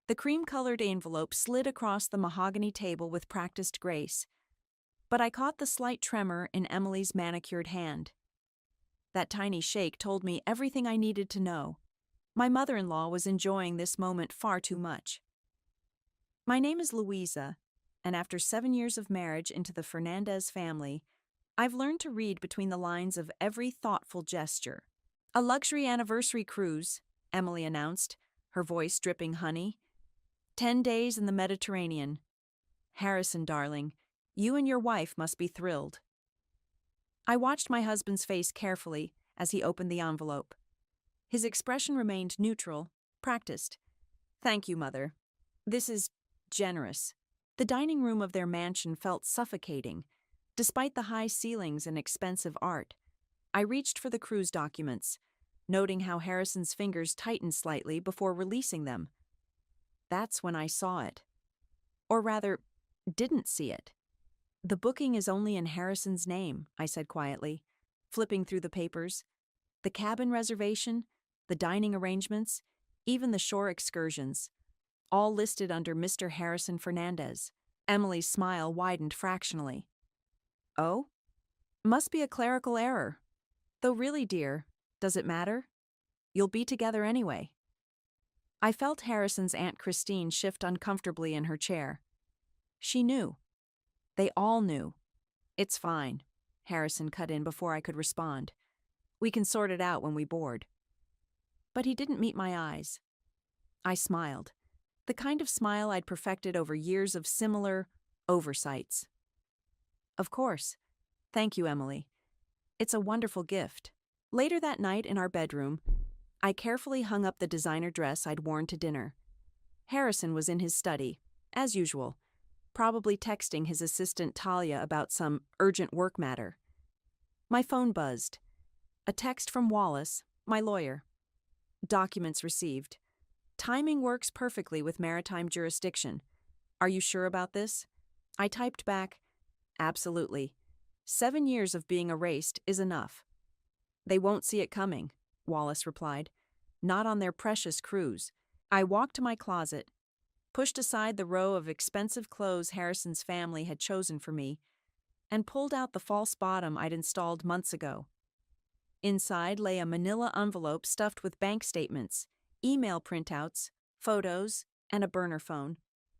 The cream-colored envelope slid across the mahogany table with practiced grace, but I caught the slight tremor in Emily's manicured hand. That tiny shake told me everything I needed to know. My mother-in-law was enjoying this moment far too much. My name is Louisa, and after 7 years of marriage into the Fernandez family, I've learned to read between the lines of every thoughtful gesture. A luxury anniversary cruise, Emily announced, her voice dripping honey. 10 days in the Mediterranean. Harrison, darling, you and your wife must be thrilled. I watched my husband's face carefully as he opened the envelope. His expression remained neutral, practiced. Thank you, Mother. This is generous. The dining room of their mansion felt suffocating, despite the high ceilings and expensive art. I reached for the cruise documents, noting how Harrison's fingers tightened slightly before releasing them. That's when I saw it. Or rather, didn't see it. The booking is only in Harrison's name, I said quietly, flipping through the papers. The cabin reservation, the dining arrangements, even the shore excursions, all listed under Mr. Harrison Fernandez. Emily's smile widened fractionally. Oh? Must be a clerical error. Though really, dear, does it matter? You'll be together anyway. I felt Harrison's Aunt Christine shift uncomfortably in her chair. She knew. They all knew. It's fine, Harrison cut in before I could respond. We can sort it out when we board. But he didn't meet my eyes. I smiled, the kind of smile I'd perfected over years of similar oversights. Of course. Thank you, Emily. It's a wonderful gift. Later that night in our bedroom, I carefully hung up the designer dress I'd worn to dinner. Harrison was in his study, as usual, probably texting his assistant Talia about some urgent work matter. My phone buzzed. A text from Wallace, my lawyer. Documents received. Timing works perfectly with maritime jurisdiction. Are you sure about this? I typed back, absolutely. 7 years of being erased is enough. They won't see it coming, Wallace replied. Not on their precious cruise. I walked to my closet, pushed aside the row of expensive clothes Harrison's family had chosen for me, and pulled out the false bottom I'd installed months ago. Inside lay a manila envelope stuffed with bank statements, email printouts, photos, and a burner phone.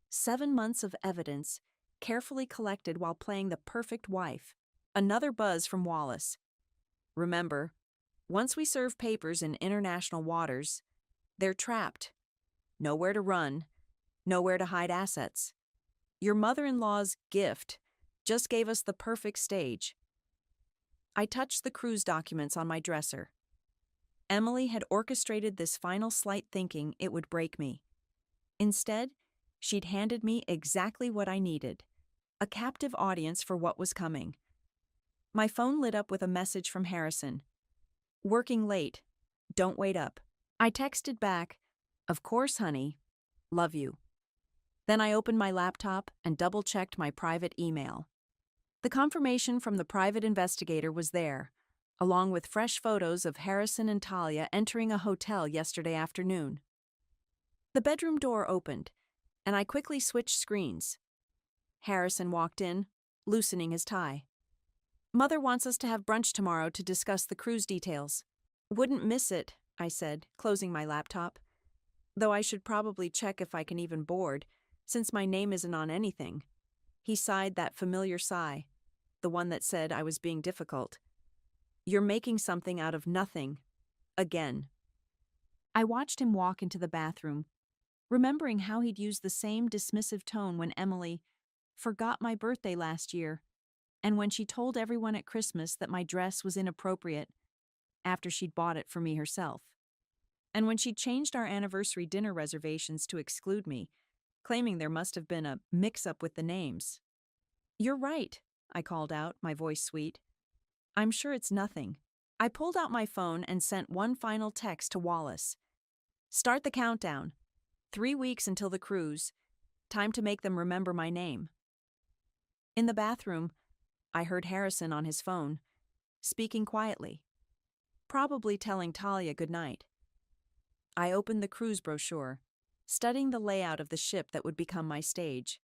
7 months of evidence, carefully collected while playing the perfect wife. Another buzz from Wallace. Remember, once we serve papers in international waters, they're trapped. Nowhere to run, nowhere to hide assets. Your mother-in-law's gift just gave us the perfect stage. I touched the cruise documents on my dresser. Emily had orchestrated this final slight thinking it would break me. Instead, she'd handed me exactly what I needed, a captive audience for what was coming. My phone lit up with a message from Harrison. Working late. Don't wait up. I texted back, of course, honey. Love you. Then I opened my laptop and double-checked my private email. The confirmation from the private investigator was there, along with fresh photos of Harrison and Talia entering a hotel yesterday afternoon. The bedroom door opened, and I quickly switched screens. Harrison walked in, loosening his tie. Mother wants us to have brunch tomorrow to discuss the cruise details. Wouldn't miss it, I said, closing my laptop. Though I should probably check if I can even board, since my name isn't on anything. He sighed that familiar sigh, the one that said I was being difficult. You're making something out of nothing. Again. I watched him walk into the bathroom, remembering how he'd used the same dismissive tone when Emily forgot my birthday last year, and when she told everyone at Christmas that my dress was inappropriate after she'd bought it for me herself, and when she changed our anniversary dinner reservations to exclude me, claiming there must have been a mix-up with the names. You're right, I called out, my voice sweet. I'm sure it's nothing. I pulled out my phone and sent one final text to Wallace. Start the countdown. 3 weeks until the cruise. Time to make them remember my name. In the bathroom, I heard Harrison on his phone, speaking quietly, probably telling Talia goodnight. I opened the cruise brochure, studying the layout of the ship that would become my stage.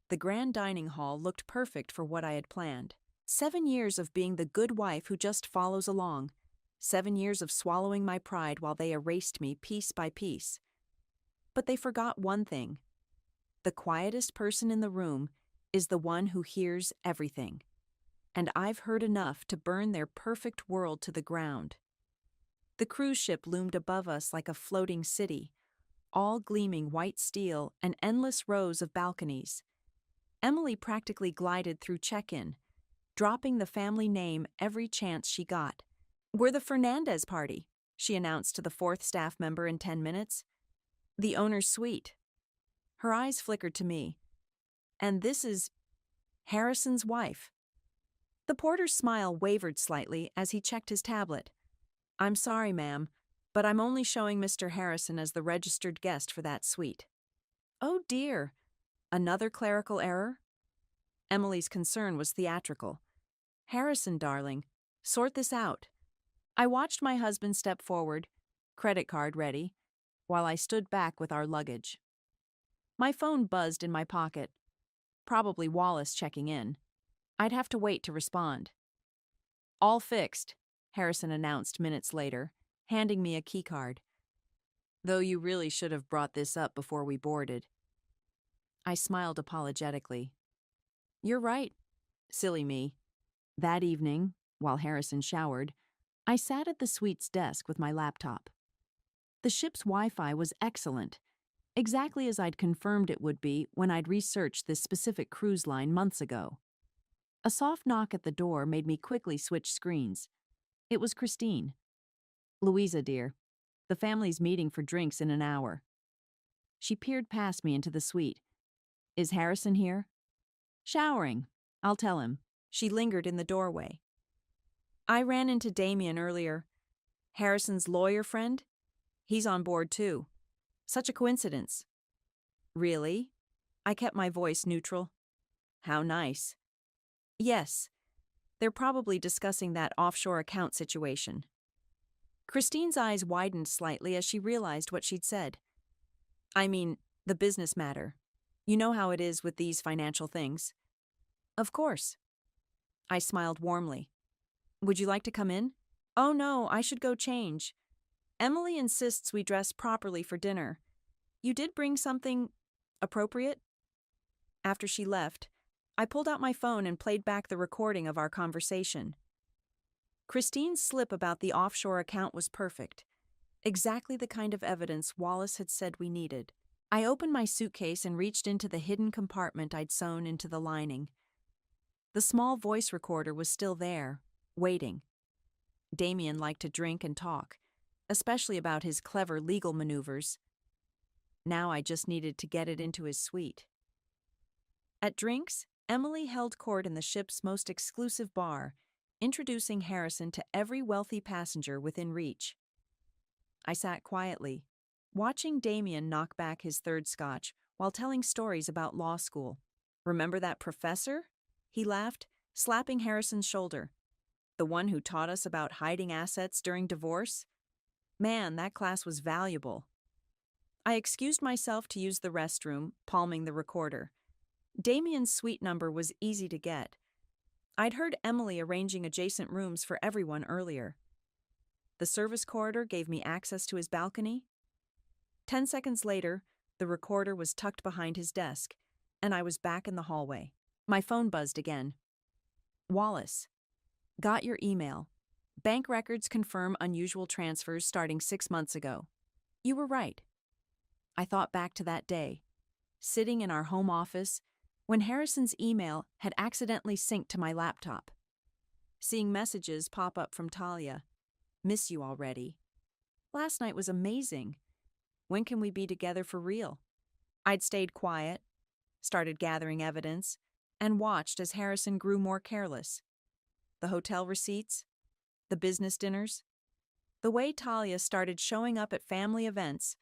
The grand dining hall looked perfect for what I had planned. 7 years of being the good wife who just follows along. 7 years of swallowing my pride while they erased me piece by piece. But they forgot one thing. The quietest person in the room is the one who hears everything. And I've heard enough to burn their perfect world to the ground. The cruise ship loomed above us like a floating city, all gleaming white steel and endless rows of balconies. Emily practically glided through check-in, dropping the family name every chance she got. "We're the Fernandez party," she announced to the 4th staff member in 10 minutes. "The owner's suite." Her eyes flickered to me. "And this is Harrison's wife." The porter's smile wavered slightly as he checked his tablet. "I'm sorry, ma'am, but I'm only showing Mr. Harrison as the registered guest for that suite." Oh dear, another clerical error? Emily's concern was theatrical. "Harrison, darling, sort this out." I watched my husband step forward, credit card ready, while I stood back with our luggage. My phone buzzed in my pocket. Probably Wallace checking in. I'd have to wait to respond. "All fixed," Harrison announced minutes later, handing me a keycard. "Though you really should have brought this up before we boarded." I smiled apologetically. "You're right. Silly me." That evening, while Harrison showered, I sat at the suite's desk with my laptop. The ship's Wi-Fi was excellent, exactly as I'd confirmed it would be when I'd researched this specific cruise line months ago. A soft knock at the door made me quickly switch screens. It was Christine. "Louisa, dear, the family's meeting for drinks in an hour." She peered past me into the suite. "Is Harrison here?" "Showering. I'll tell him." She lingered in the doorway. "I ran into Damien earlier. Harrison's lawyer friend? He's on board too. Such a coincidence." "Really?" I kept my voice neutral. "How nice." "Yes. They're probably discussing that offshore account situation." Christine's eyes widened slightly as she realized what she'd said. "I mean, the business matter. You know how it is with these financial things." "Of course." I smiled warmly. "Would you like to come in?" "Oh no, I should go change. Emily insists we dress properly for dinner. You did bring something appropriate?" After she left, I pulled out my phone and played back the recording of our conversation. Christine's slip about the offshore account was perfect. Exactly the kind of evidence Wallace had said we needed. I opened my suitcase and reached into the hidden compartment I'd sewn into the lining. The small voice recorder was still there, waiting. Damien liked to drink and talk, especially about his clever legal maneuvers. Now I just needed to get it into his suite. At drinks, Emily held court in the ship's most exclusive bar, introducing Harrison to every wealthy passenger within reach. I sat quietly, watching Damien knock back his third scotch while telling stories about law school. "Remember that professor?" He laughed, slapping Harrison's shoulder. "The one who taught us about hiding assets during divorce? Man, that class was valuable." I excused myself to use the restroom, palming the recorder. Damien's suite number was easy to get. I'd heard Emily arranging adjacent rooms for everyone earlier. The service corridor gave me access to his balcony. 10 seconds later, the recorder was tucked behind his desk, and I was back in the hallway. My phone buzzed again. "Wallace, got your email. Bank records confirm unusual transfers starting 6 months ago. You were right." I thought back to that day, sitting in our home office, when Harrison's email had accidentally synced to my laptop. Seeing messages pop up from Talia. "Miss you already. Last night was amazing. When can we be together for real?" I'd stayed quiet, started gathering evidence, and watched as Harrison grew more careless. The hotel receipts, the business dinners, the way Talia started showing up at family events,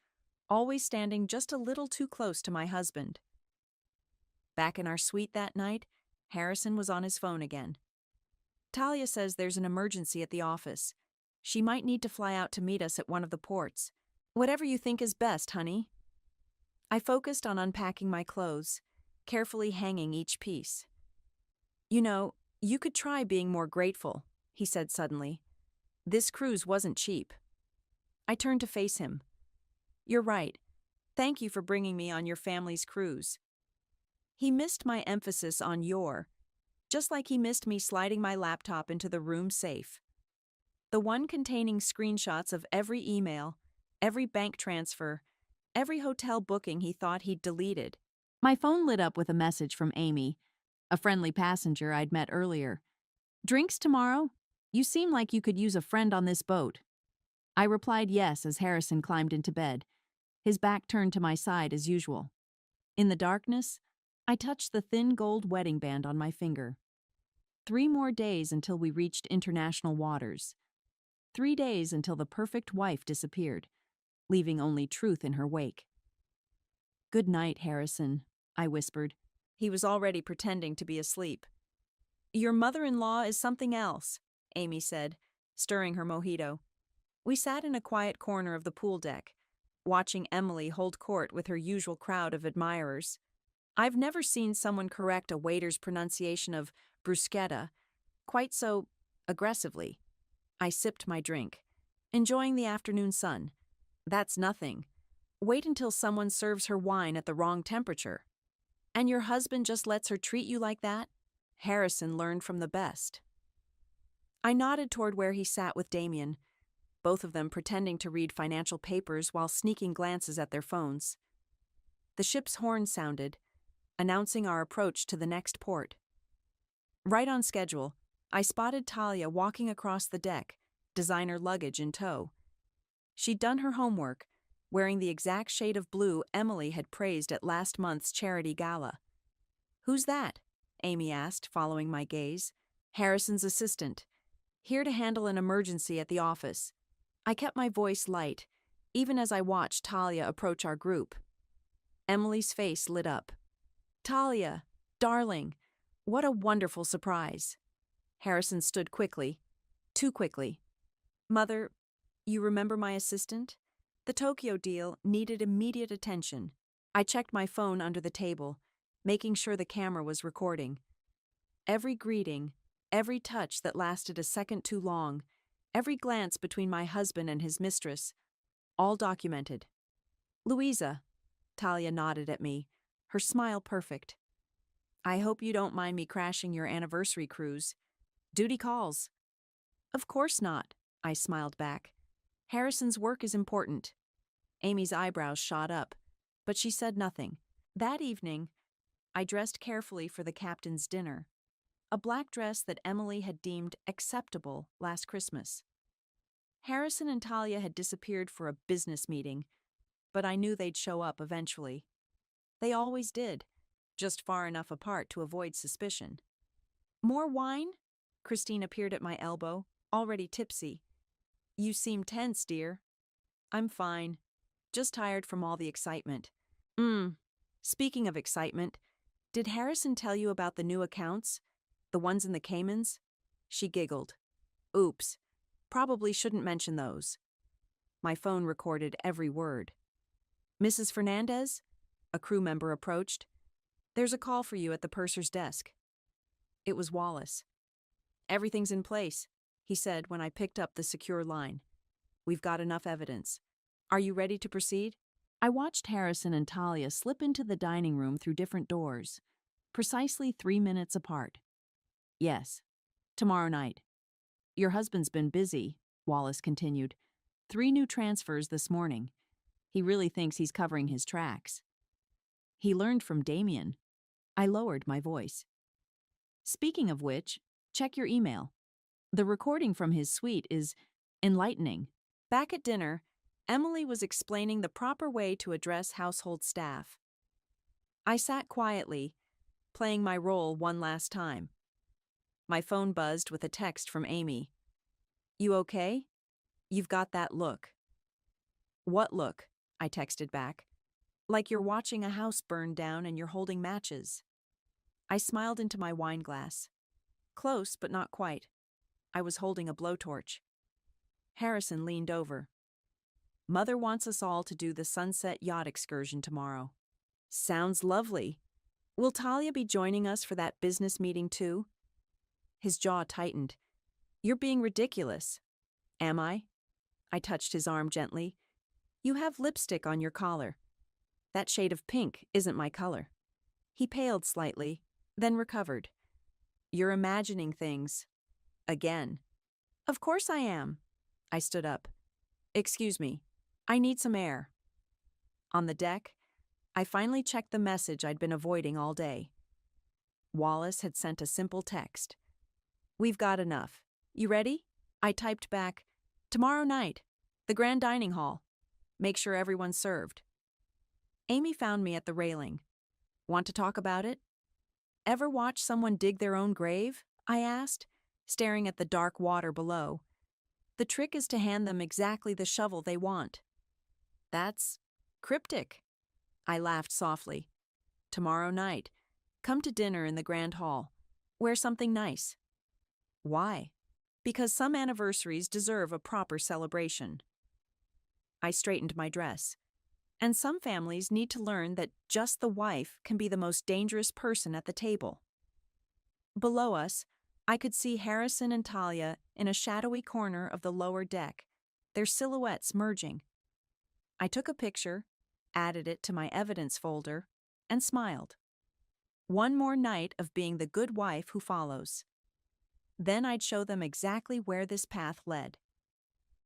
always standing just a little too close to my husband. Back in our suite that night, Harrison was on his phone again. "Talia says there's an emergency at the office. She might need to fly out to meet us at one of the ports. Whatever you think is best, honey." I focused on unpacking my clothes, carefully hanging each piece. You know, you could try being more grateful, he said suddenly. This cruise wasn't cheap. I turned to face him. You're right. Thank you for bringing me on your family's cruise. He missed my emphasis on your, just like he missed me sliding my laptop into the room safe. The one containing screenshots of every email, every bank transfer, every hotel booking he thought he'd deleted. My phone lit up with a message from Amy, a friendly passenger I'd met earlier. Drinks tomorrow? You seem like you could use a friend on this boat. I replied yes as Harrison climbed into bed, his back turned to my side as usual. In the darkness, I touched the thin gold wedding band on my finger. 3 more days until we reached international waters. 3 days until the perfect wife disappeared, leaving only truth in her wake. Good night, Harrison, I whispered. He was already pretending to be asleep. Your mother-in-law is something else, Amy said, stirring her mojito. We sat in a quiet corner of the pool deck, watching Emily hold court with her usual crowd of admirers. I've never seen someone correct a waiter's pronunciation of bruschetta quite so aggressively. I sipped my drink, enjoying the afternoon sun. That's nothing. Wait until someone serves her wine at the wrong temperature. And your husband just lets her treat you like that? Harrison learned from the best. I nodded toward where he sat with Damien, both of them pretending to read financial papers while sneaking glances at their phones. The ship's horn sounded, announcing our approach to the next port. Right on schedule, I spotted Talia walking across the deck, designer luggage in tow. She'd done her homework, wearing the exact shade of blue Emily had praised at last month's charity gala. Who's that? Amy asked, following my gaze. Harrison's assistant. Here to handle an emergency at the office. I kept my voice light, even as I watched Talia approach our group. Emily's face lit up. Talia, darling, what a wonderful surprise. Harrison stood quickly, too quickly. Mother, you remember my assistant? The Tokyo deal needed immediate attention. I checked my phone under the table, making sure the camera was recording. Every greeting, every touch that lasted a second too long, every glance between my husband and his mistress, all documented. Louisa, Talia nodded at me, her smile perfect. I hope you don't mind me crashing your anniversary cruise. Duty calls. Of course not, I smiled back. Harrison's work is important. Amy's eyebrows shot up, but she said nothing. That evening, I dressed carefully for the captain's dinner, a black dress that Emily had deemed acceptable last Christmas. Harrison and Talia had disappeared for a business meeting, but I knew they'd show up eventually. They always did, just far enough apart to avoid suspicion. More wine? Christine appeared at my elbow, already tipsy. You seem tense, dear. I'm fine. Just tired from all the excitement. Speaking of excitement, did Harrison tell you about the new accounts? The ones in the Caymans? She giggled. Oops. Probably shouldn't mention those. My phone recorded every word. Mrs. Fernandez? A crew member approached. There's a call for you at the purser's desk. It was Wallace. Everything's in place, he said when I picked up the secure line. We've got enough evidence. Are you ready to proceed? I watched Harrison and Talia slip into the dining room through different doors, precisely 3 minutes apart. Yes, tomorrow night. Your husband's been busy, Wallace continued. 3 new transfers this morning. He really thinks he's covering his tracks. He learned from Damien. I lowered my voice. Speaking of which, check your email. The recording from his suite is enlightening. Back at dinner, Emily was explaining the proper way to address household staff. I sat quietly, playing my role one last time. My phone buzzed with a text from Amy. You okay? You've got that look. What look? I texted back. Like you're watching a house burn down and you're holding matches. I smiled into my wine glass. Close, but not quite. I was holding a blowtorch. Harrison leaned over. Mother wants us all to do the sunset yacht excursion tomorrow. Sounds lovely. Will Talia be joining us for that business meeting too? His jaw tightened. You're being ridiculous. Am I? I touched his arm gently. You have lipstick on your collar. That shade of pink isn't my color. He paled slightly, then recovered. You're imagining things. Again. Of course I am. I stood up. Excuse me. I need some air. On the deck, I finally checked the message I'd been avoiding all day. Wallace had sent a simple text. We've got enough. You ready? I typed back, tomorrow night, the grand dining hall. Make sure everyone's served. Amy found me at the railing. Want to talk about it? Ever watch someone dig their own grave? I asked, staring at the dark water below. The trick is to hand them exactly the shovel they want. That's cryptic. I laughed softly. Tomorrow night, come to dinner in the grand hall. Wear something nice. Why? Because some anniversaries deserve a proper celebration. I straightened my dress. And some families need to learn that just the wife can be the most dangerous person at the table. Below us, I could see Harrison and Talia in a shadowy corner of the lower deck, their silhouettes merging. I took a picture, added it to my evidence folder, and smiled. One more night of being the good wife who follows. Then I'd show them exactly where this path led.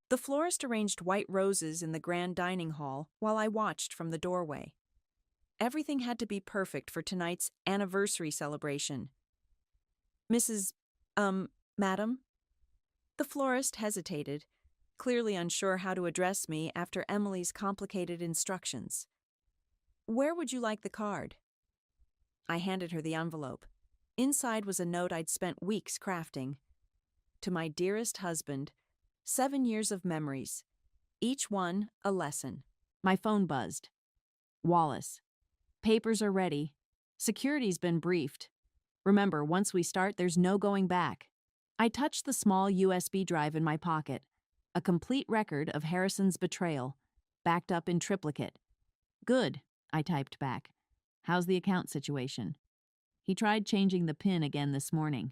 The florist arranged white roses in the grand dining hall while I watched from the doorway. Everything had to be perfect for tonight's anniversary celebration. Mrs. Madam? The florist hesitated, clearly unsure how to address me after Emily's complicated instructions. Where would you like the card? I handed her the envelope. Inside was a note I'd spent weeks crafting. To my dearest husband, 7 years of memories, each one a lesson. My phone buzzed. Wallace. Papers are ready. Security's been briefed. Remember, once we start, there's no going back. I touched the small USB drive in my pocket, a complete record of Harrison's betrayal, backed up in triplicate. Good, I typed back. How's the account situation? He tried changing the PIN again this morning,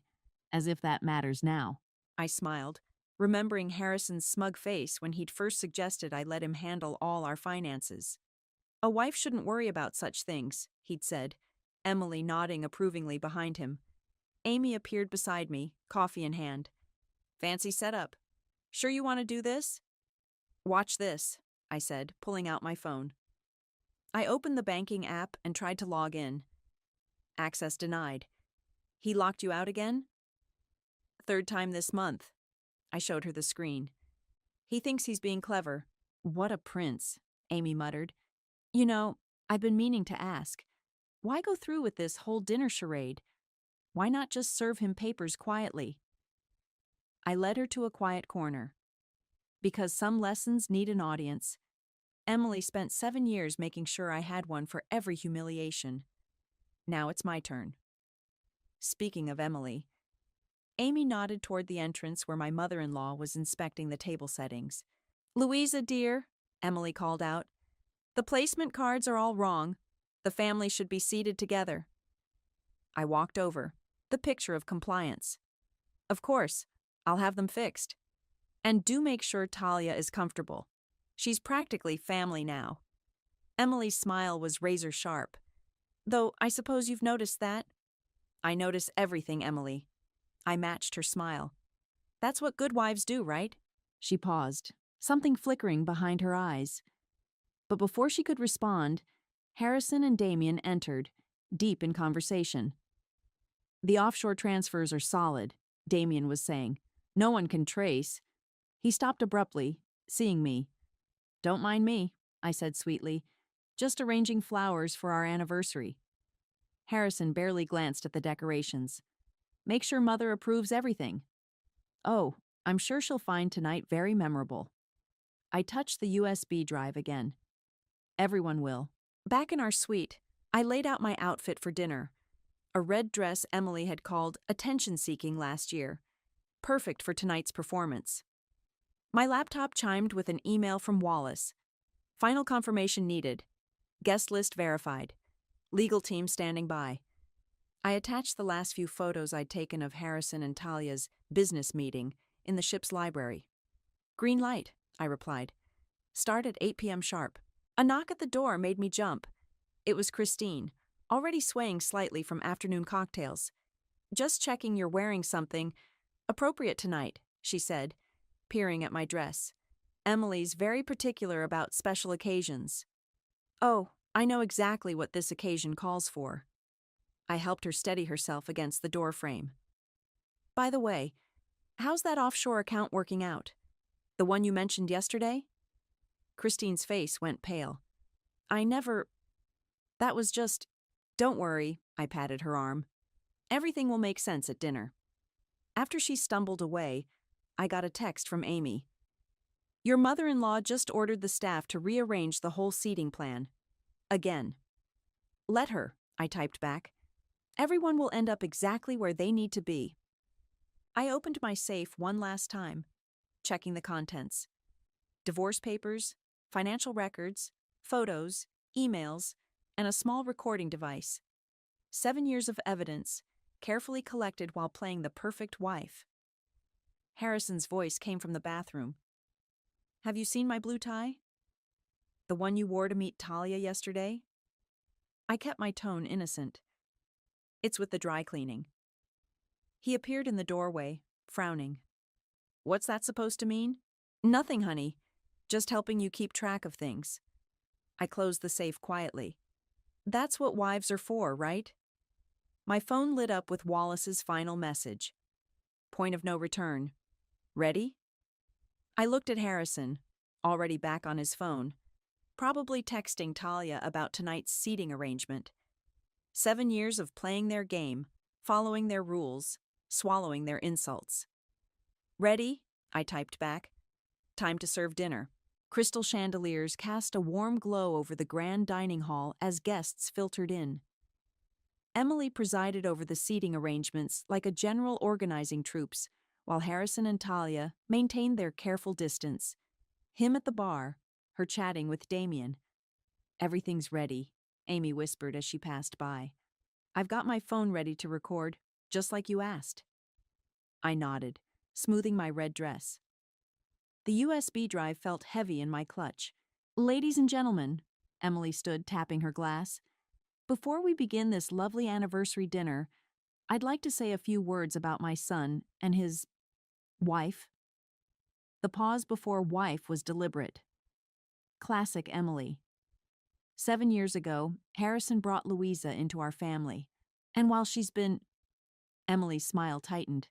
as if that matters now. I smiled, remembering Harrison's smug face when he'd first suggested I let him handle all our finances. A wife shouldn't worry about such things, he'd said, Emily nodding approvingly behind him. Amy appeared beside me, coffee in hand. Fancy setup. Sure you want to do this? Watch this, I said, pulling out my phone. I opened the banking app and tried to log in. Access denied. He locked you out again? Third time this month. I showed her the screen. He thinks he's being clever. What a prince, Amy muttered. You know, I've been meaning to ask. Why go through with this whole dinner charade? Why not just serve him papers quietly? I led her to a quiet corner. Because some lessons need an audience. Emily spent 7 years making sure I had one for every humiliation. Now it's my turn. Speaking of Emily, Amy nodded toward the entrance where my mother-in-law was inspecting the table settings. Louisa, dear, Emily called out, the placement cards are all wrong. The family should be seated together. I walked over, the picture of compliance. Of course, I'll have them fixed. And do make sure Talia is comfortable. She's practically family now. Emily's smile was razor sharp. Though I suppose you've noticed that? I notice everything, Emily. I matched her smile. That's what good wives do, right? She paused, something flickering behind her eyes. But before she could respond, Harrison and Damien entered, deep in conversation. The offshore transfers are solid, Damien was saying. No one can trace. He stopped abruptly, seeing me. Don't mind me, I said sweetly. Just arranging flowers for our anniversary. Harrison barely glanced at the decorations. Make sure Mother approves everything. Oh, I'm sure she'll find tonight very memorable. I touched the USB drive again. Everyone will. Back in our suite, I laid out my outfit for dinner. A red dress Emily had called attention-seeking last year. Perfect for tonight's performance. My laptop chimed with an email from Wallace, Final confirmation needed. Guest list verified. Legal team standing by. I attached the last few photos I'd taken of Harrison and Talia's business meeting in the ship's library. Green light, I replied. Start at 8 p.m. sharp. A knock at the door made me jump. It was Christine, already swaying slightly from afternoon cocktails. Just checking you're wearing something appropriate tonight, she said, peering at my dress. Emily's very particular about special occasions. Oh, I know exactly what this occasion calls for. I helped her steady herself against the door frame. By the way, how's that offshore account working out? The one you mentioned yesterday? Christine's face went pale. That was just... Don't worry, I patted her arm. Everything will make sense at dinner. After she stumbled away, I got a text from Amy. Your mother-in-law just ordered the staff to rearrange the whole seating plan. Again. Let her, I typed back. Everyone will end up exactly where they need to be. I opened my safe one last time, checking the contents. Divorce papers, financial records, photos, emails, and a small recording device. 7 years of evidence, carefully collected while playing the perfect wife. Harrison's voice came from the bathroom. Have you seen my blue tie? The one you wore to meet Talia yesterday? I kept my tone innocent. It's with the dry cleaning. He appeared in the doorway, frowning. What's that supposed to mean? Nothing, honey. Just helping you keep track of things. I closed the safe quietly. That's what wives are for, right? My phone lit up with Wallace's final message. Point of no return. Ready? I looked at Harrison, already back on his phone, probably texting Talia about tonight's seating arrangement. 7 years of playing their game, following their rules, swallowing their insults. Ready? I typed back. Time to serve dinner. Crystal chandeliers cast a warm glow over the grand dining hall as guests filtered in. Emily presided over the seating arrangements like a general organizing troops, while Harrison and Talia maintained their careful distance. Him at the bar, her chatting with Damien. Everything's ready, Amy whispered as she passed by. I've got my phone ready to record, just like you asked. I nodded, smoothing my red dress. The USB drive felt heavy in my clutch. Ladies and gentlemen, Emily stood tapping her glass. Before we begin this lovely anniversary dinner, I'd like to say a few words about my son and his wife. The pause before wife was deliberate. Classic Emily. 7 years ago, Harrison brought Louisa into our family. And while she's been... Emily's smile tightened.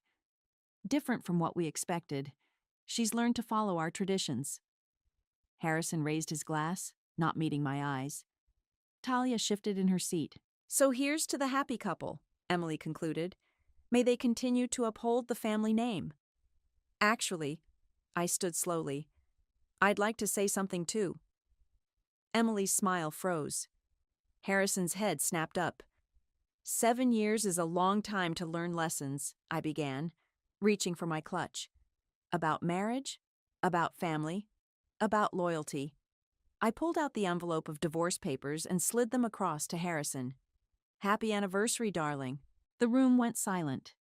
Different from what we expected. She's learned to follow our traditions. Harrison raised his glass, not meeting my eyes. Talia shifted in her seat. So here's to the happy couple, Emily concluded. May they continue to uphold the family name. Actually, I stood slowly. I'd like to say something too. Emily's smile froze. Harrison's head snapped up. 7 years is a long time to learn lessons, I began, reaching for my clutch. About marriage, about family, about loyalty. I pulled out the envelope of divorce papers and slid them across to Harrison. Happy anniversary, darling. The room went silent.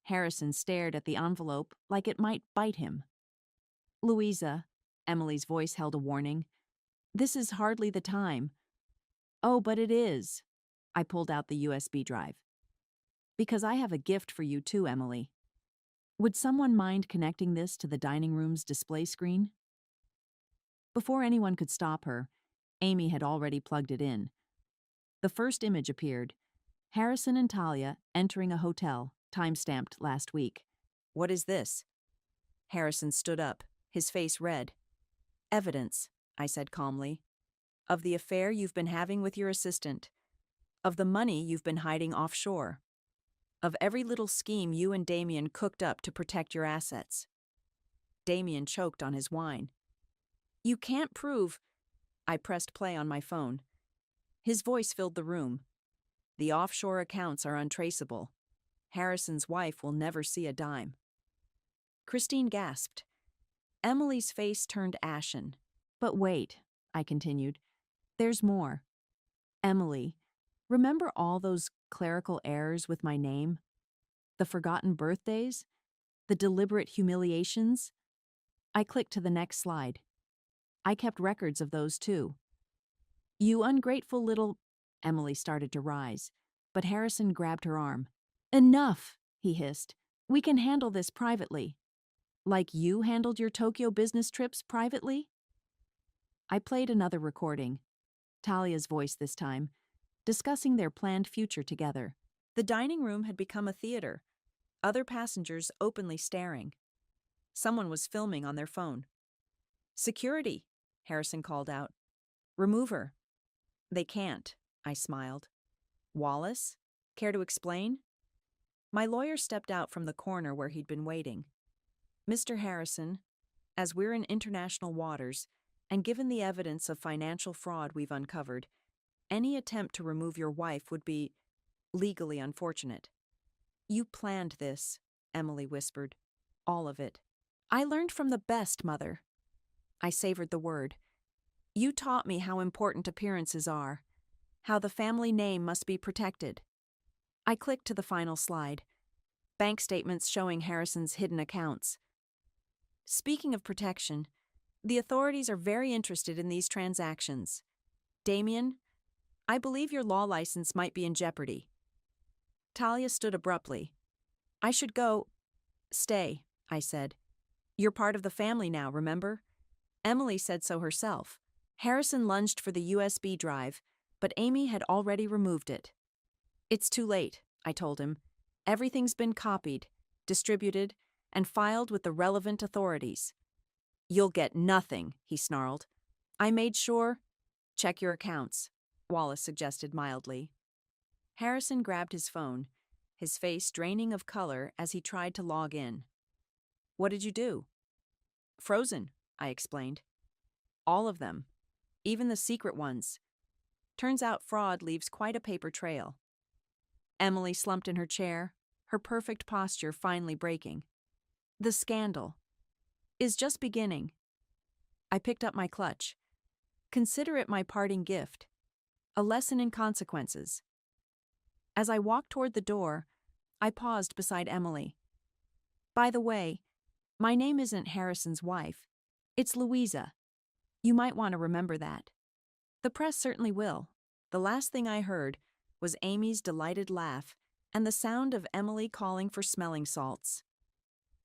Harrison stared at the envelope like it might bite him. Louisa, Emily's voice held a warning. This is hardly the time. Oh, but it is. I pulled out the USB drive. Because I have a gift for you too, Emily. Would someone mind connecting this to the dining room's display screen? Before anyone could stop her, Amy had already plugged it in. The first image appeared. Harrison and Talia entering a hotel, time-stamped last week. What is this? Harrison stood up, his face red. Evidence, I said calmly, of the affair you've been having with your assistant, of the money you've been hiding offshore, of every little scheme you and Damien cooked up to protect your assets. Damien choked on his wine. You can't prove... I pressed play on my phone. His voice filled the room. The offshore accounts are untraceable. Harrison's wife will never see a dime. Christine gasped. Emily's face turned ashen. But wait, I continued. There's more. Emily, remember all those clerical errors with my name? The forgotten birthdays? The deliberate humiliations? I clicked to the next slide. I kept records of those too. You ungrateful little... Emily started to rise, but Harrison grabbed her arm. Enough, he hissed. We can handle this privately. Like you handled your Tokyo business trips privately? I played another recording, Talia's voice this time, discussing their planned future together. The dining room had become a theater, other passengers openly staring. Someone was filming on their phone. Security, Harrison called out. Remove her. They can't, I smiled. Wallace? Care to explain? My lawyer stepped out from the corner where he'd been waiting. Mr. Harrison, as we're in international waters, and given the evidence of financial fraud we've uncovered, any attempt to remove your wife would be legally unfortunate. You planned this, Emily whispered. All of it. I learned from the best, Mother. I savored the word. You taught me how important appearances are, how the family name must be protected. I clicked to the final slide. Bank statements showing Harrison's hidden accounts. Speaking of protection, the authorities are very interested in these transactions. Damien, I believe your law license might be in jeopardy. Talia stood abruptly. I should go. Stay, I said. You're part of the family now, remember? Emily said so herself. Harrison lunged for the USB drive, but Amy had already removed it. It's too late, I told him. Everything's been copied, distributed, and filed with the relevant authorities. You'll get nothing, he snarled. I made sure. Check your accounts, Wallace suggested mildly. Harrison grabbed his phone, his face draining of color as he tried to log in. What did you do? Frozen, I explained. All of them, even the secret ones. Turns out fraud leaves quite a paper trail. Emily slumped in her chair, her perfect posture finally breaking. The scandal is just beginning. I picked up my clutch. Consider it my parting gift, a lesson in consequences. As I walked toward the door, I paused beside Emily. By the way, my name isn't Harrison's wife. It's Louisa. You might want to remember that. The press certainly will. The last thing I heard was Amy's delighted laugh and the sound of Emily calling for smelling salts.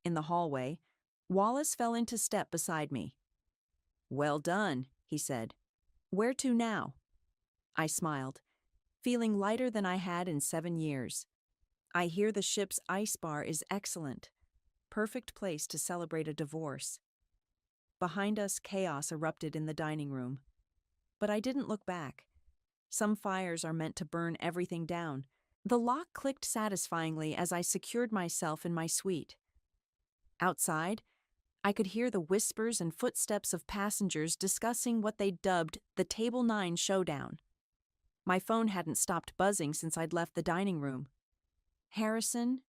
In the hallway, Wallace fell into step beside me. Well done, he said. Where to now? I smiled, feeling lighter than I had in 7 years. I hear the ship's ice bar is excellent. Perfect place to celebrate a divorce. Behind us, chaos erupted in the dining room. But I didn't look back. Some fires are meant to burn everything down. The lock clicked satisfyingly as I secured myself in my suite. Outside, I could hear the whispers and footsteps of passengers discussing what they dubbed the Table 9 showdown. My phone hadn't stopped buzzing since I'd left the dining room. Harrison,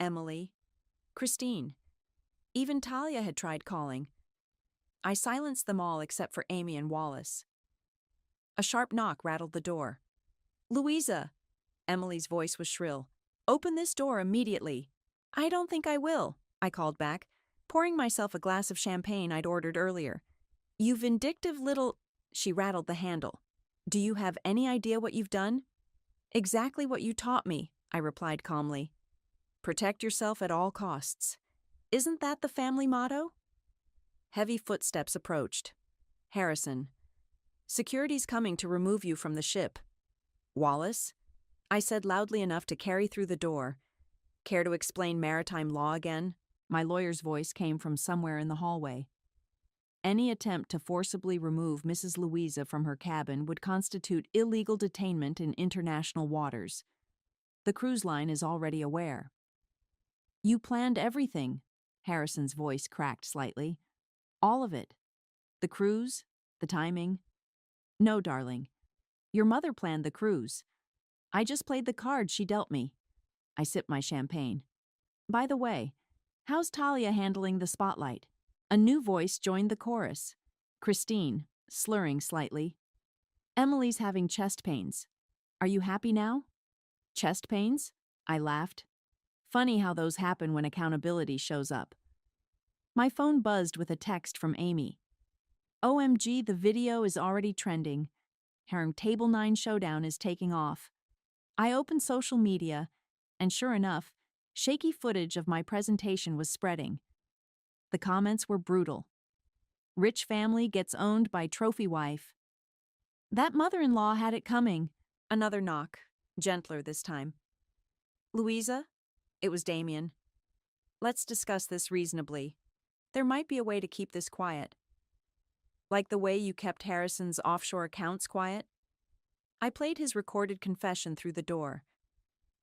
Emily, Christine. Even Talia had tried calling. I silenced them all except for Amy and Wallace. A sharp knock rattled the door. Louisa! Emily's voice was shrill. Open this door immediately. I don't think I will, I called back, pouring myself a glass of champagne I'd ordered earlier. You vindictive little... She rattled the handle. Do you have any idea what you've done? Exactly what you taught me, I replied calmly. Protect yourself at all costs. Isn't that the family motto? Heavy footsteps approached. Harrison. Security's coming to remove you from the ship. Wallace? I said loudly enough to carry through the door. Care to explain maritime law again? My lawyer's voice came from somewhere in the hallway. Any attempt to forcibly remove Mrs. Louisa from her cabin would constitute illegal detainment in international waters. The cruise line is already aware. You planned everything, Harrison's voice cracked slightly. All of it. The cruise, the timing. No, darling. Your mother planned the cruise. I just played the card she dealt me. I sipped my champagne. By the way, how's Talia handling the spotlight? A new voice joined the chorus. Christine, slurring slightly. Emily's having chest pains. Are you happy now? Chest pains? I laughed. Funny how those happen when accountability shows up. My phone buzzed with a text from Amy. OMG, the video is already trending. Her Table 9 showdown is taking off. I opened social media, and sure enough, shaky footage of my presentation was spreading. The comments were brutal. Rich family gets owned by trophy wife. That mother-in-law had it coming. Another knock, gentler this time. Louisa? It was Damien. Let's discuss this reasonably. There might be a way to keep this quiet. Like the way you kept Harrison's offshore accounts quiet? I played his recorded confession through the door.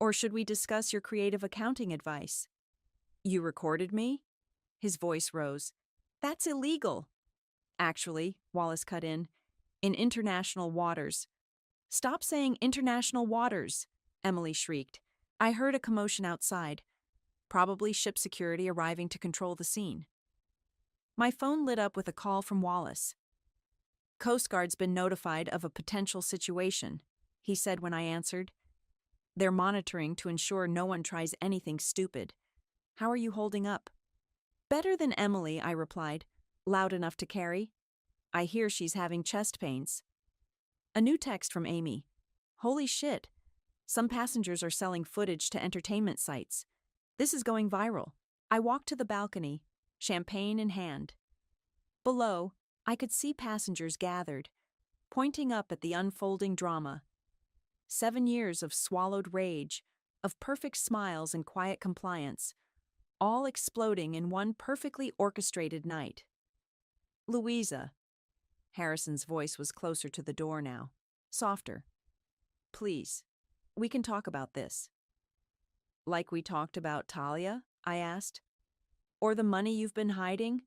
Or should we discuss your creative accounting advice? You recorded me? His voice rose. That's illegal. Actually, Wallace cut in international waters. Stop saying international waters, Emily shrieked. I heard a commotion outside. Probably ship security arriving to control the scene. My phone lit up with a call from Wallace. Coast Guard's been notified of a potential situation, he said when I answered. They're monitoring to ensure no one tries anything stupid. How are you holding up? Better than Emily, I replied, loud enough to carry. I hear she's having chest pains. A new text from Amy. Holy shit. Some passengers are selling footage to entertainment sites. This is going viral. I walked to the balcony, champagne in hand. Below, I could see passengers gathered, pointing up at the unfolding drama. 7 years of swallowed rage, of perfect smiles and quiet compliance, all exploding in one perfectly orchestrated night. Louisa. Harrison's voice was closer to the door now, softer. Please, we can talk about this. Like we talked about Talia? I asked. Or the money you've been hiding?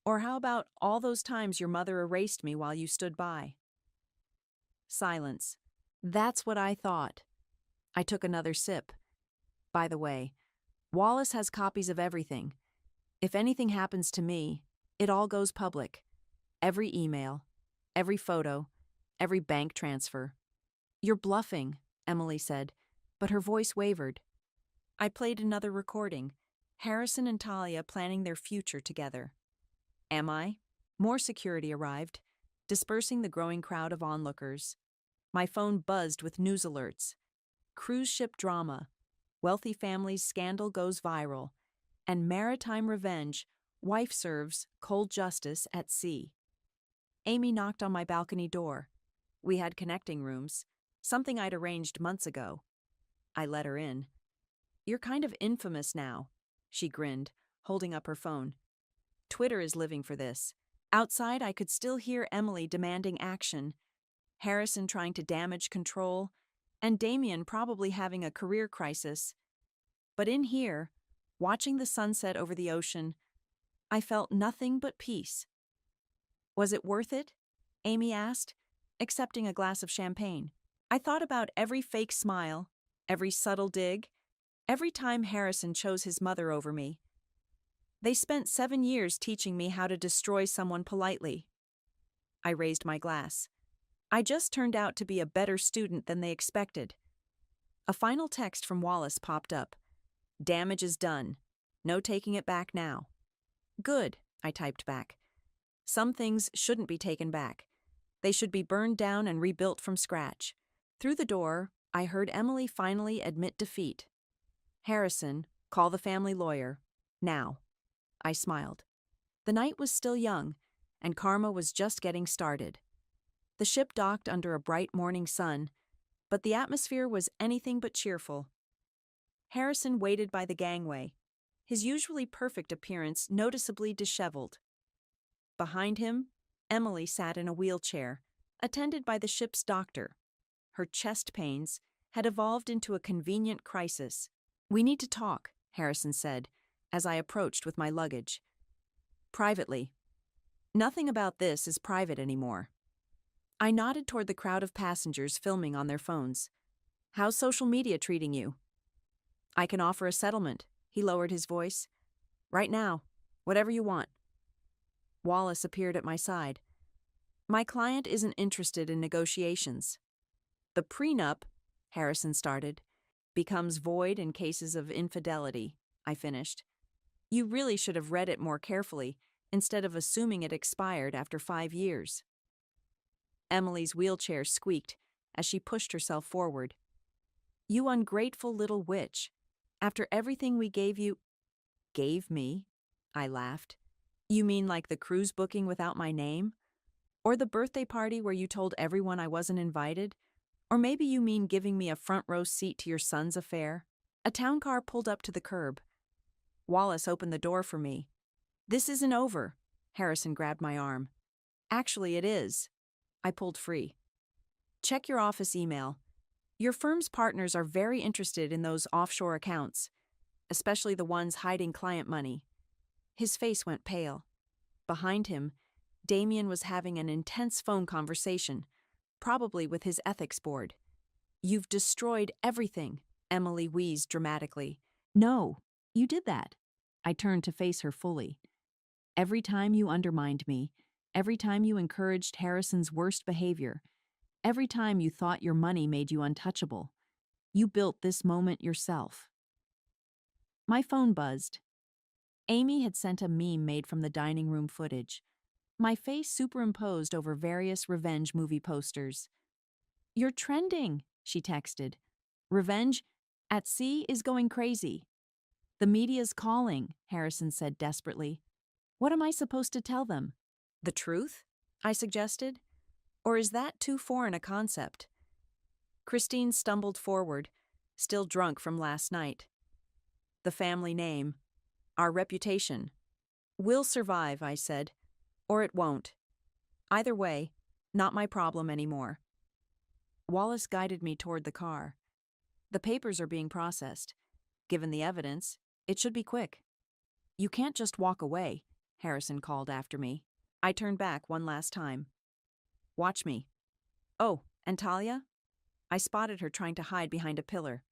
Or how about all those times your mother erased me while you stood by? Silence. That's what I thought. I took another sip. By the way, Wallace has copies of everything. If anything happens to me, it all goes public. Every email, every photo, every bank transfer. You're bluffing, Emily said, but her voice wavered. I played another recording, Harrison and Talia planning their future together. Am I? More security arrived, dispersing the growing crowd of onlookers. My phone buzzed with news alerts. Cruise ship drama, wealthy family's scandal goes viral, and maritime revenge, wife serves cold justice at sea. Amy knocked on my balcony door. We had connecting rooms, something I'd arranged months ago. I let her in. You're kind of infamous now, she grinned, holding up her phone. Twitter is living for this. Outside, I could still hear Emily demanding action, Harrison trying to damage control, and Damien probably having a career crisis. But in here, watching the sunset over the ocean, I felt nothing but peace. Was it worth it? Amy asked, accepting a glass of champagne. I thought about every fake smile, every subtle dig, every time Harrison chose his mother over me. They spent 7 years teaching me how to destroy someone politely. I raised my glass. I just turned out to be a better student than they expected. A final text from Wallace popped up. Damage is done. No taking it back now. Good, I typed back. Some things shouldn't be taken back. They should be burned down and rebuilt from scratch. Through the door, I heard Emily finally admit defeat. Harrison, call the family lawyer. Now. I smiled. The night was still young, and karma was just getting started. The ship docked under a bright morning sun, but the atmosphere was anything but cheerful. Harrison waited by the gangway, his usually perfect appearance noticeably disheveled. Behind him, Emily sat in a wheelchair, attended by the ship's doctor. Her chest pains had evolved into a convenient crisis. We need to talk, Harrison said, as I approached with my luggage. Privately. Nothing about this is private anymore. I nodded toward the crowd of passengers filming on their phones. How's social media treating you? I can offer a settlement, he lowered his voice. Right now, whatever you want. Wallace appeared at my side. My client isn't interested in negotiations. The prenup, Harrison started, becomes void in cases of infidelity, I finished. You really should have read it more carefully, instead of assuming it expired after 5 years. Emily's wheelchair squeaked as she pushed herself forward. You ungrateful little witch. After everything we gave you— Gave me? I laughed. You mean like the cruise booking without my name? Or the birthday party where you told everyone I wasn't invited? Or maybe you mean giving me a front row seat to your son's affair? A town car pulled up to the curb. Wallace opened the door for me. This isn't over. Harrison grabbed my arm. Actually, it is. I pulled free. Check your office email. Your firm's partners are very interested in those offshore accounts, especially the ones hiding client money. His face went pale. Behind him, Damien was having an intense phone conversation, probably with his ethics board. You've destroyed everything, Emily wheezed dramatically. No, you did that. I turned to face her fully. Every time you undermined me, every time you encouraged Harrison's worst behavior, every time you thought your money made you untouchable, you built this moment yourself. My phone buzzed. Amy had sent a meme made from the dining room footage. My face superimposed over various revenge movie posters. You're trending, she texted. Revenge at sea is going crazy. The media's calling, Harrison said desperately. What am I supposed to tell them? The truth? I suggested. Or is that too foreign a concept? Christine stumbled forward, still drunk from last night. The family name. Our reputation. We'll survive, I said. Or it won't. Either way, not my problem anymore. Wallace guided me toward the car. The papers are being processed. Given the evidence, it should be quick. You can't just walk away, Harrison called after me. I turned back one last time. Watch me. Oh, and Talia? I spotted her trying to hide behind a pillar.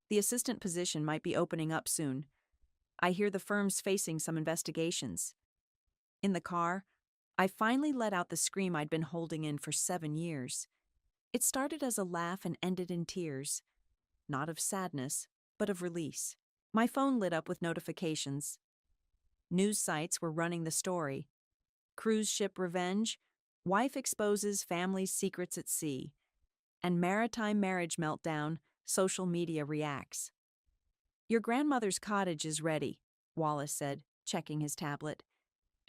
The assistant position might be opening up soon. I hear the firm's facing some investigations. In the car, I finally let out the scream I'd been holding in for 7 years. It started as a laugh and ended in tears. Not of sadness, but of release. My phone lit up with notifications. News sites were running the story. Cruise ship revenge, wife exposes family's secrets at sea, and maritime marriage meltdown, social media reacts. Your grandmother's cottage is ready, Wallace said, checking his tablet.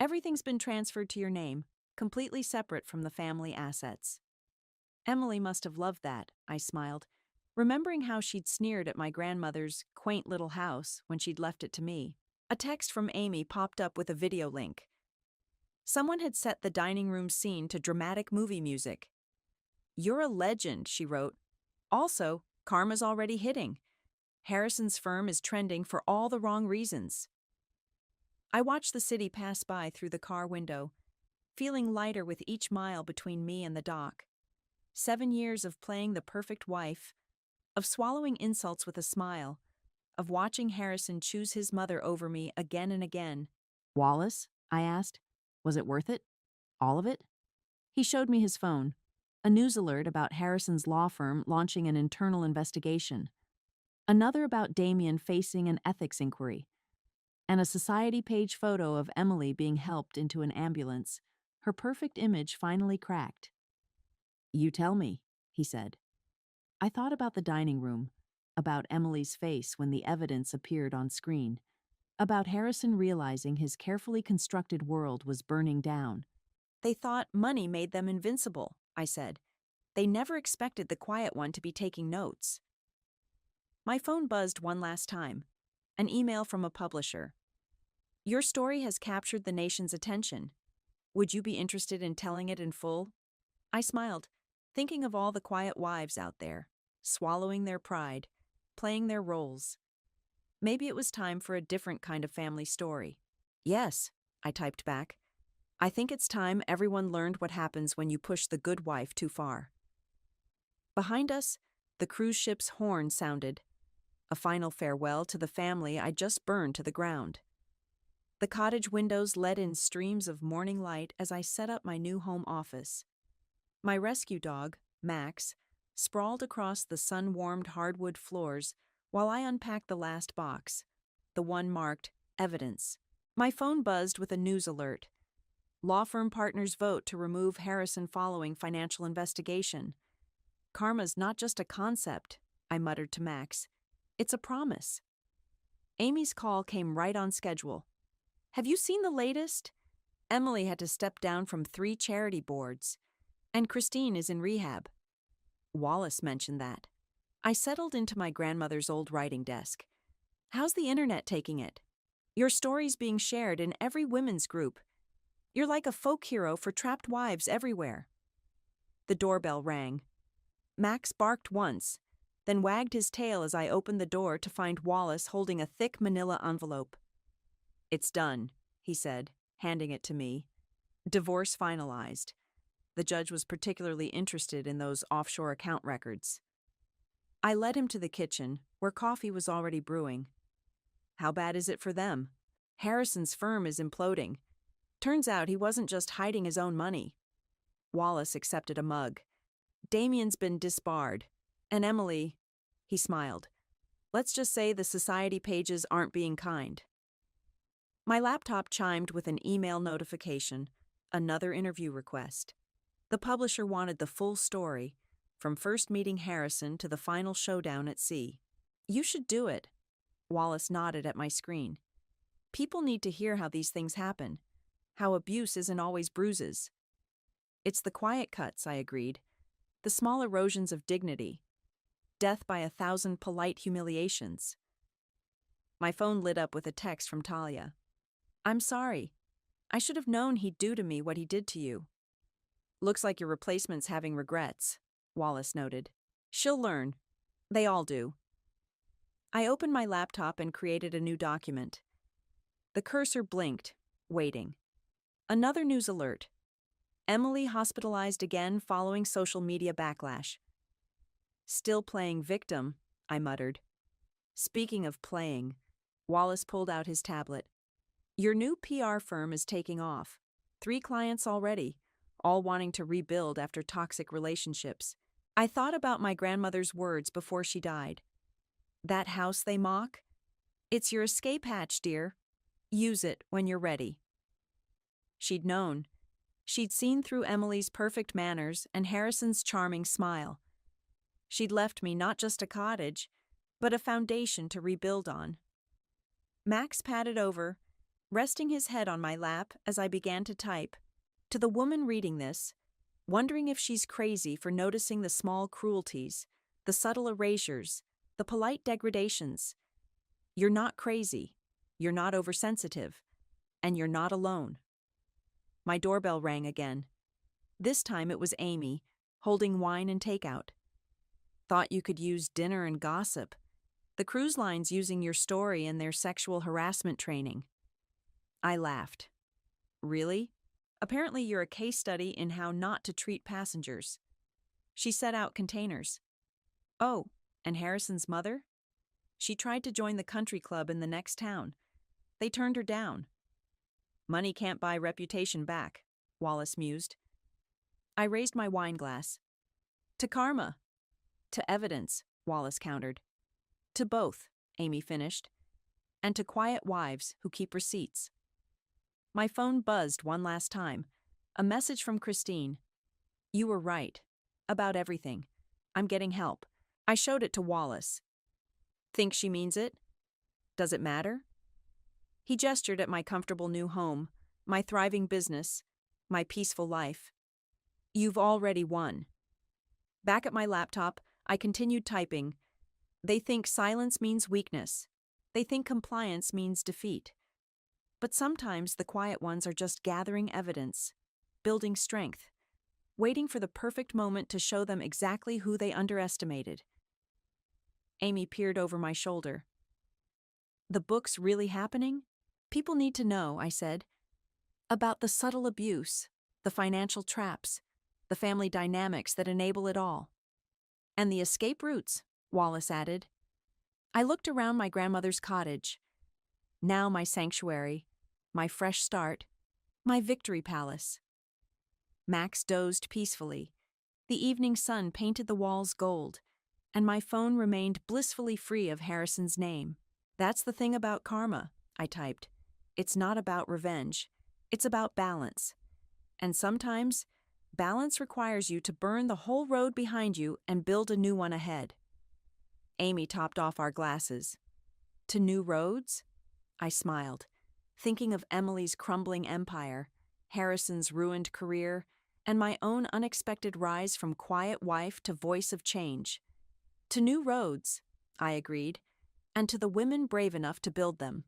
Everything's been transferred to your name, completely separate from the family assets. Emily must have loved that, I smiled, remembering how she'd sneered at my grandmother's quaint little house when she'd left it to me. A text from Amy popped up with a video link. Someone had set the dining room scene to dramatic movie music. You're a legend, she wrote. Also, karma's already hitting. Harrison's firm is trending for all the wrong reasons. I watched the city pass by through the car window, feeling lighter with each mile between me and the dock. 7 years of playing the perfect wife, of swallowing insults with a smile, of watching Harrison choose his mother over me again and again. Wallace? I asked. Was it worth it? All of it? He showed me his phone, a news alert about Harrison's law firm launching an internal investigation, another about Damien facing an ethics inquiry, and a society page photo of Emily being helped into an ambulance, her perfect image finally cracked. You tell me, he said. I thought about the dining room, about Emily's face when the evidence appeared on screen, about Harrison realizing his carefully constructed world was burning down. They thought money made them invincible, I said. They never expected the quiet one to be taking notes. My phone buzzed one last time. An email from a publisher. Your story has captured the nation's attention. Would you be interested in telling it in full? I smiled, thinking of all the quiet wives out there, swallowing their pride, playing their roles. Maybe it was time for a different kind of family story. Yes, I typed back. I think it's time everyone learned what happens when you push the good wife too far. Behind us, the cruise ship's horn sounded, a final farewell to the family I just burned to the ground. The cottage windows let in streams of morning light as I set up my new home office. My rescue dog, Max, sprawled across the sun-warmed hardwood floors while I unpacked the last box, the one marked Evidence. My phone buzzed with a news alert. Law firm partners vote to remove Harrison following financial investigation. Karma's not just a concept, I muttered to Max. It's a promise. Amy's call came right on schedule. Have you seen the latest? Emily had to step down from 3 charity boards, and Christine is in rehab. Wallace mentioned that. I settled into my grandmother's old writing desk. How's the internet taking it? Your story's being shared in every women's group. You're like a folk hero for trapped wives everywhere. The doorbell rang. Max barked once, then wagged his tail as I opened the door to find Wallace holding a thick manila envelope. It's done, he said, handing it to me. Divorce finalized. The judge was particularly interested in those offshore account records. I led him to the kitchen, where coffee was already brewing. How bad is it for them? Harrison's firm is imploding. Turns out he wasn't just hiding his own money. Wallace accepted a mug. Damien's been disbarred. And Emily, he smiled. Let's just say the society pages aren't being kind. My laptop chimed with an email notification, another interview request. The publisher wanted the full story, from first meeting Harrison to the final showdown at sea. You should do it. Wallace nodded at my screen. People need to hear how these things happen, how abuse isn't always bruises. It's the quiet cuts, I agreed, the small erosions of dignity, death by 1,000 polite humiliations. My phone lit up with a text from Talia. I'm sorry. I should have known he'd do to me what he did to you. Looks like your replacement's having regrets, Wallace noted. She'll learn. They all do. I opened my laptop and created a new document. The cursor blinked, waiting. Another news alert. Emily hospitalized again following social media backlash. Still playing victim, I muttered. Speaking of playing, Wallace pulled out his tablet. Your new PR firm is taking off. 3 clients already, all wanting to rebuild after toxic relationships. I thought about my grandmother's words before she died. That house they mock? It's your escape hatch, dear. Use it when you're ready. She'd known. She'd seen through Emily's perfect manners and Harrison's charming smile. She'd left me not just a cottage, but a foundation to rebuild on. Max padded over, resting his head on my lap as I began to type. To the woman reading this, wondering if she's crazy for noticing the small cruelties, the subtle erasures, the polite degradations. You're not crazy, you're not oversensitive, and you're not alone. My doorbell rang again. This time it was Amy, holding wine and takeout. Thought you could use dinner and gossip. The cruise line's using your story in their sexual harassment training. I laughed. Really? Apparently you're a case study in how not to treat passengers. She set out containers. Oh, and Harrison's mother? She tried to join the country club in the next town. They turned her down. Money can't buy reputation back, Wallace mused. I raised my wine glass. To karma. To evidence, Wallace countered. To both, Amy finished. And to quiet wives who keep receipts. My phone buzzed one last time. A message from Christine. You were right. About everything. I'm getting help. I showed it to Wallace. Think she means it? Does it matter? He gestured at my comfortable new home, my thriving business, my peaceful life. You've already won. Back at my laptop, I continued typing. They think silence means weakness. They think compliance means defeat. But sometimes the quiet ones are just gathering evidence, building strength, waiting for the perfect moment to show them exactly who they underestimated. Amy peered over my shoulder. The book's really happening? People need to know, I said. About the subtle abuse, the financial traps, the family dynamics that enable it all. And the escape routes, Wallace added. I looked around my grandmother's cottage. Now my sanctuary, my fresh start, my victory palace. Max dozed peacefully. The evening sun painted the walls gold, and my phone remained blissfully free of Harrison's name. That's the thing about karma, I typed. It's not about revenge. It's about balance. And sometimes, balance requires you to burn the whole road behind you and build a new one ahead. Amy topped off our glasses. To new roads? I smiled, thinking of Emily's crumbling empire, Harrison's ruined career, and my own unexpected rise from quiet wife to voice of change. To new roads, I agreed, and to the women brave enough to build them.